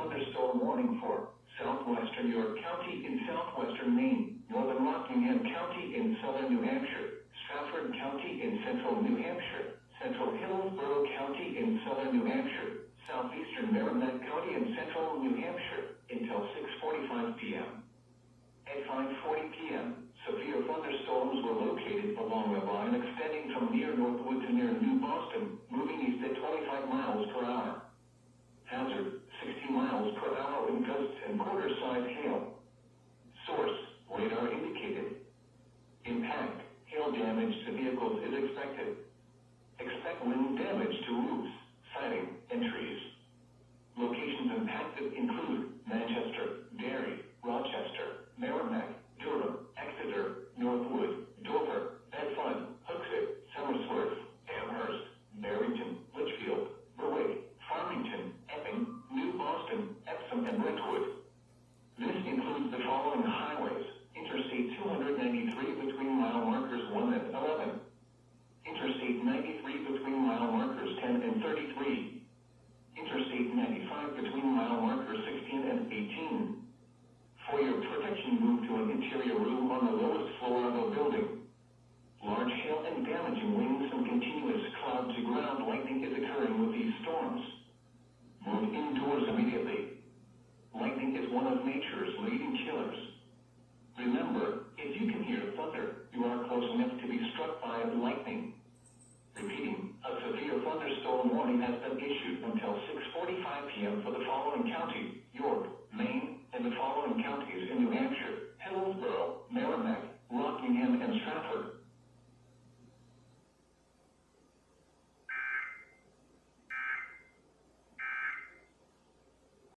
thunderstorm warning for southwestern York County in southwestern Maine, northern Rockingham County in southern New Hampshire, Stratford County in central New Hampshire, central Hillsborough County in southern New Hampshire, southeastern Merrimack County in central New Hampshire until 6:45 p.m. At 5:40 p.m., severe thunderstorms were located along a line extending from near Northwood to near New Boston, moving east at 25 miles per hour. Hazard, 60 miles per hour in gusts and quarter-size hail. Source, radar indicated. Impact, hail damage to vehicles is expected. Expect wind damage to roofs, siding, and trees. Locations impacted include Manchester, Derry, Rochester, Merrimack, Durham, Exeter, Northwood, Dover, Bedford, Hooksett, Somersworth, Amherst, Barrington, Litchfield, Berwick, Farmington, Epping, New Boston, Epsom, and Brentwood. This includes the following highways: Interstate 293 between mile markers 1 and 11. Interstate 93 between mile markers 10 and 33. Interstate 95 between mile markers 16 and 18. For your protection, move to an interior room on the lowest floor of a building. Large hail and damaging winds and continuous cloud-to-ground lightning is occurring with these storms. Move indoors immediately. Lightning is one of nature's leading killers. Remember, if you can hear thunder, you are close enough to be struck by lightning. Repeating, a severe thunderstorm warning has been issued until 6:45 p.m. for the following county: York, Maine, and the following counties in New Hampshire: Hillsborough, Merrimack, Rockingham, and Stratford.